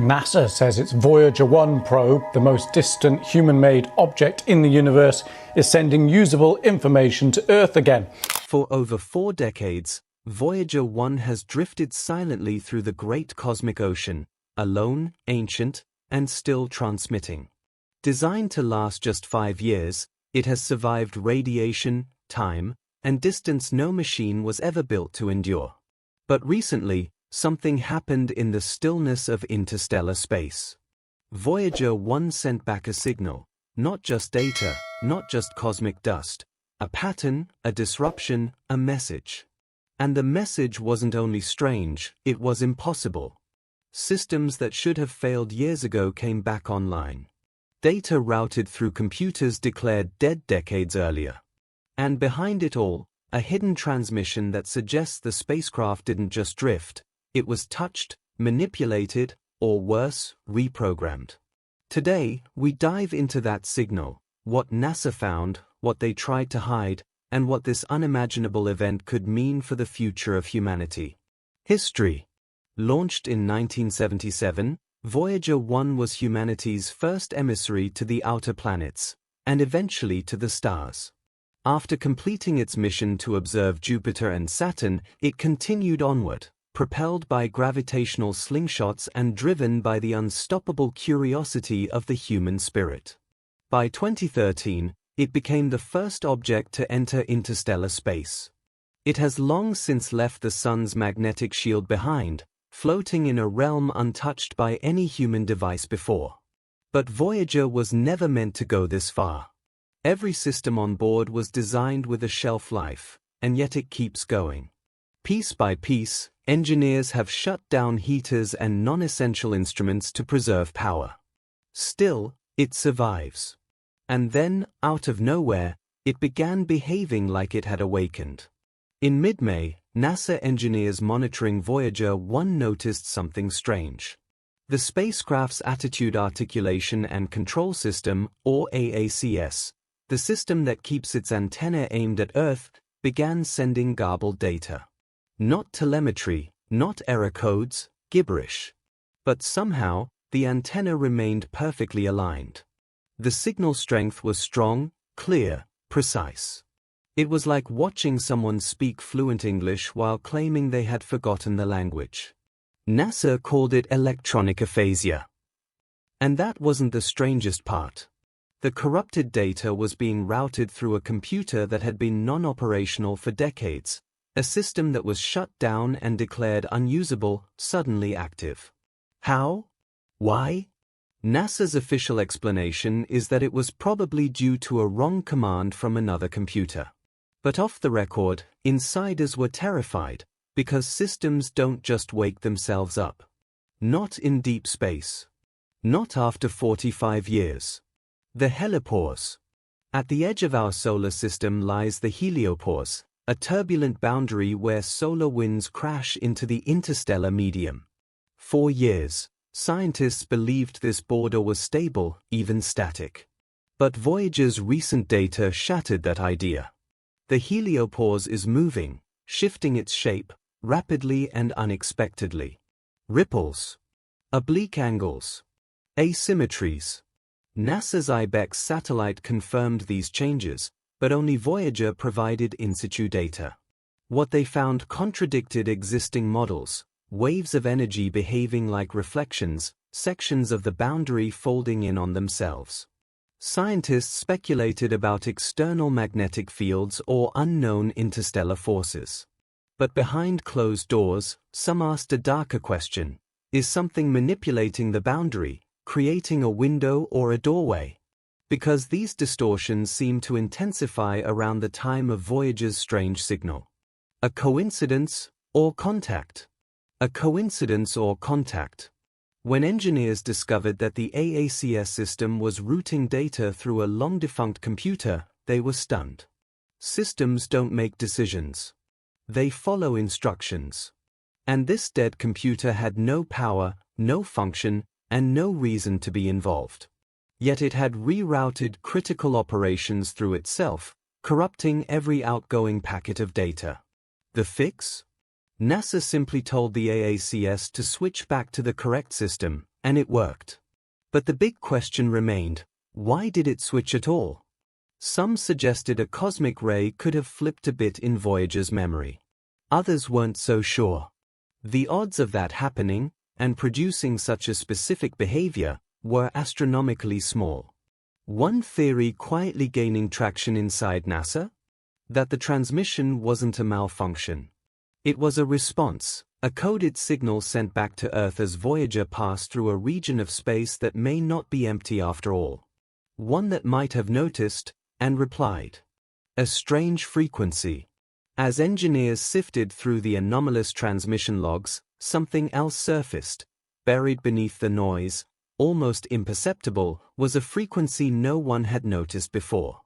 NASA says its Voyager 1 probe, the most distant human-made object in the universe, is sending usable information to Earth again. For over 4 decades, Voyager 1 has drifted silently through the great cosmic ocean, alone, ancient, and still transmitting. Designed to last just 5 years, it has survived radiation, time, and distance no machine was ever built to endure. But recently, something happened in the stillness of interstellar space. Voyager 1 sent back a signal, not just data, not just cosmic dust, a pattern, a disruption, a message. And the message wasn't only strange, it was impossible. Systems that should have failed years ago came back online. Data routed through computers declared dead decades earlier. And behind it all, a hidden transmission that suggests the spacecraft didn't just drift, it was touched, manipulated, or worse, reprogrammed. Today, we dive into that signal, what NASA found, what they tried to hide, and what this unimaginable event could mean for the future of humanity. History. Launched in 1977, Voyager 1 was humanity's first emissary to the outer planets, and eventually to the stars. After completing its mission to observe Jupiter and Saturn, it continued onward, propelled by gravitational slingshots and driven by the unstoppable curiosity of the human spirit. By 2013, it became the first object to enter interstellar space. It has long since left the Sun's magnetic shield behind, floating in a realm untouched by any human device before. But Voyager was never meant to go this far. Every system on board was designed with a shelf life, and yet it keeps going. Piece by piece, engineers have shut down heaters and non-essential instruments to preserve power. Still, it survives. And then, out of nowhere, it began behaving like it had awakened. In mid-May, NASA engineers monitoring Voyager 1 noticed something strange. The spacecraft's Attitude Articulation and Control System, or AACS, the system that keeps its antenna aimed at Earth, began sending garbled data. Not telemetry, not error codes, gibberish. But somehow, the antenna remained perfectly aligned. The signal strength was strong, clear, precise. It was like watching someone speak fluent English while claiming they had forgotten the language. NASA called it electronic aphasia. And that wasn't the strangest part. The corrupted data was being routed through a computer that had been non-operational for decades, a system that was shut down and declared unusable, suddenly active. How? Why? NASA's official explanation is that it was probably due to a wrong command from another computer. But off the record, insiders were terrified, because systems don't just wake themselves up. Not in deep space. Not after 45 years. The helipause. At the edge of our solar system lies the heliopause, a turbulent boundary where solar winds crash into the interstellar medium. For years, scientists believed this border was stable, even static. But Voyager's recent data shattered that idea. The heliopause is moving, shifting its shape, rapidly and unexpectedly. Ripples. Oblique angles. Asymmetries. NASA's IBEX satellite confirmed these changes, but only Voyager provided in situ data. What they found contradicted existing models, waves of energy behaving like reflections, sections of the boundary folding in on themselves. Scientists speculated about external magnetic fields or unknown interstellar forces. But behind closed doors, some asked a darker question: is something manipulating the boundary, creating a window or a doorway? Because these distortions seem to intensify around the time of Voyager's strange signal. A coincidence or contact? A coincidence or contact? When engineers discovered that the AACS system was routing data through a long-defunct computer, they were stunned. Systems don't make decisions. They follow instructions. And this dead computer had no power, no function, and no reason to be involved. Yet it had rerouted critical operations through itself, corrupting every outgoing packet of data. The fix? NASA simply told the AACS to switch back to the correct system, and it worked. But the big question remained, why did it switch at all? Some suggested a cosmic ray could have flipped a bit in Voyager's memory. Others weren't so sure. The odds of that happening, and producing such a specific behavior, were astronomically small. One theory quietly gaining traction inside NASA? That the transmission wasn't a malfunction. It was a response, a coded signal sent back to Earth as Voyager passed through a region of space that may not be empty after all. One that might have noticed, and replied. A strange frequency. As engineers sifted through the anomalous transmission logs, something else surfaced. Buried beneath the noise, almost imperceptible, was a frequency no one had noticed before.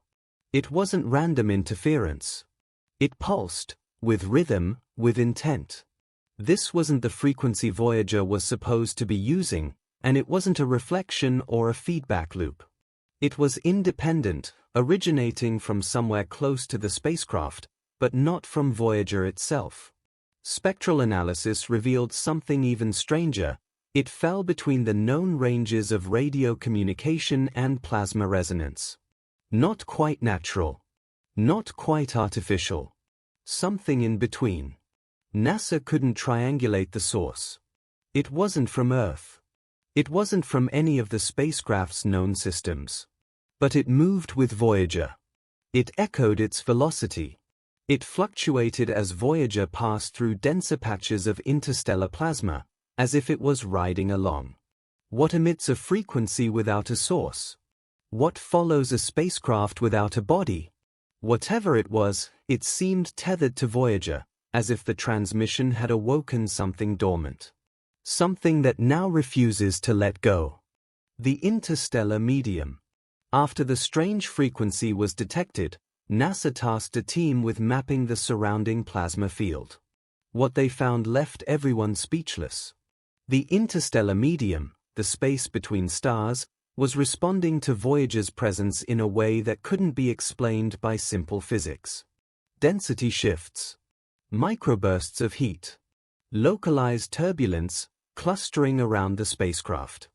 It wasn't random interference. It pulsed, with rhythm, with intent. This wasn't the frequency Voyager was supposed to be using, and it wasn't a reflection or a feedback loop. It was independent, originating from somewhere close to the spacecraft, but not from Voyager itself. Spectral analysis revealed something even stranger. It fell between the known ranges of radio communication and plasma resonance. Not quite natural. Not quite artificial. Something in between. NASA couldn't triangulate the source. It wasn't from Earth. It wasn't from any of the spacecraft's known systems. But it moved with Voyager. It echoed its velocity. It fluctuated as Voyager passed through denser patches of interstellar plasma, as if it was riding along. What emits a frequency without a source? What follows a spacecraft without a body? Whatever it was, it seemed tethered to Voyager, as if the transmission had awoken something dormant. Something that now refuses to let go. The interstellar medium. After the strange frequency was detected, NASA tasked a team with mapping the surrounding plasma field. What they found left everyone speechless. The interstellar medium, the space between stars, was responding to Voyager's presence in a way that couldn't be explained by simple physics. Density shifts. Microbursts of heat. Localized turbulence, clustering around the spacecraft.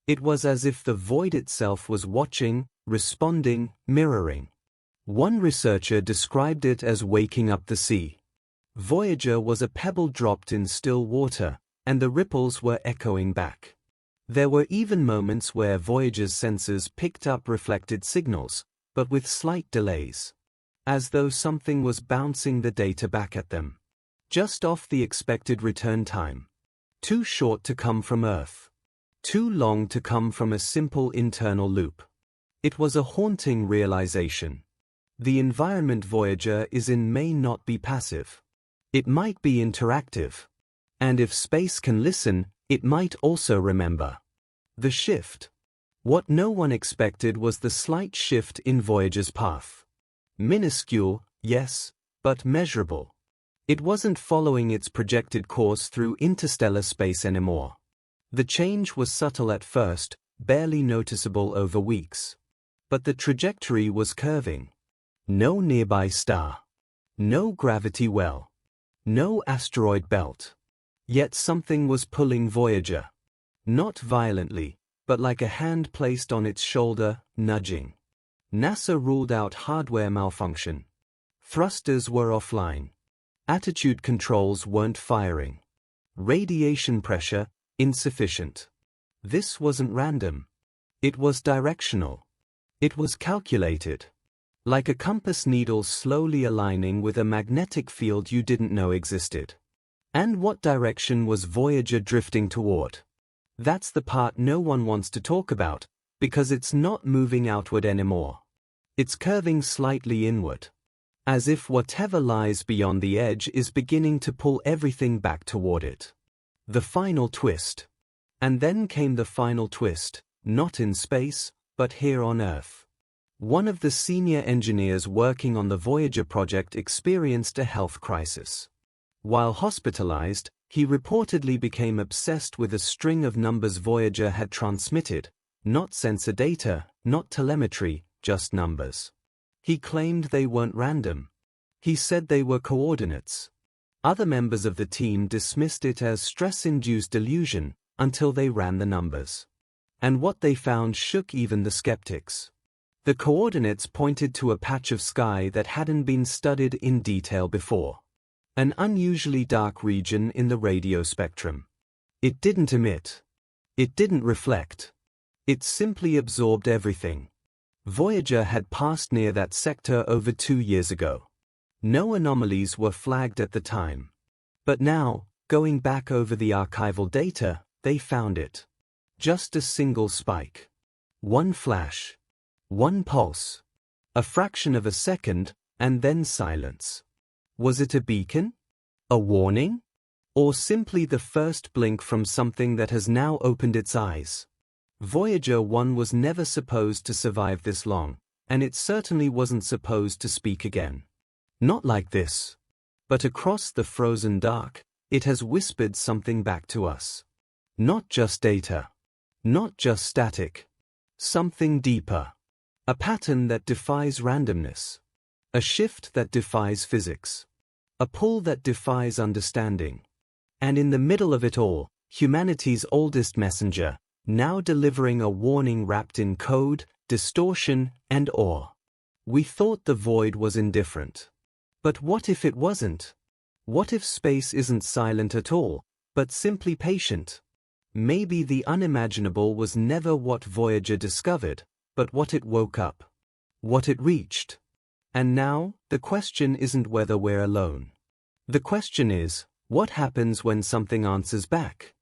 It was as if the void itself was watching, responding, mirroring. One researcher described it as waking up the sea. Voyager was a pebble dropped in still water, and the ripples were echoing back. There were even moments where Voyager's sensors picked up reflected signals, but with slight delays. As though something was bouncing the data back at them. Just off the expected return time. Too short to come from Earth. Too long to come from a simple internal loop. It was a haunting realization. The environment Voyager is in may not be passive. It might be interactive. And if space can listen, it might also remember. The shift. What no one expected was the slight shift in Voyager's path. Minuscule, yes, but measurable. It wasn't following its projected course through interstellar space anymore. The change was subtle at first, barely noticeable over weeks. But the trajectory was curving. No nearby star. No gravity well. No asteroid belt. Yet something was pulling Voyager. Not violently, but like a hand placed on its shoulder, nudging. NASA ruled out hardware malfunction. Thrusters were offline. Attitude controls weren't firing. Radiation pressure, insufficient. This wasn't random. It was directional. It was calculated. Like a compass needle slowly aligning with a magnetic field you didn't know existed. And what direction was Voyager drifting toward? That's the part no one wants to talk about, because it's not moving outward anymore. It's curving slightly inward. As if whatever lies beyond the edge is beginning to pull everything back toward it. The final twist. And then came the final twist, not in space, but here on Earth. One of the senior engineers working on the Voyager project experienced a health crisis. While hospitalized, he reportedly became obsessed with a string of numbers Voyager had transmitted, not sensor data, not telemetry, just numbers. He claimed they weren't random. He said they were coordinates. Other members of the team dismissed it as stress-induced delusion, until they ran the numbers. And what they found shook even the skeptics. The coordinates pointed to a patch of sky that hadn't been studied in detail before. An unusually dark region in the radio spectrum. It didn't emit. It didn't reflect. It simply absorbed everything. Voyager had passed near that sector over 2 years ago. No anomalies were flagged at the time. But now, going back over the archival data, they found it. Just a single spike. One flash. One pulse. A fraction of a second, and then silence. Was it a beacon? A warning? Or simply the first blink from something that has now opened its eyes? Voyager 1 was never supposed to survive this long, and it certainly wasn't supposed to speak again. Not like this. But across the frozen dark, it has whispered something back to us. Not just data. Not just static. Something deeper. A pattern that defies randomness. A shift that defies physics. A pull that defies understanding. And in the middle of it all, humanity's oldest messenger, now delivering a warning wrapped in code, distortion, and awe. We thought the void was indifferent. But what if it wasn't? What if space isn't silent at all, but simply patient? Maybe the unimaginable was never what Voyager discovered, but what it woke up. What it reached. And now, the question isn't whether we're alone. The question is, what happens when something answers back?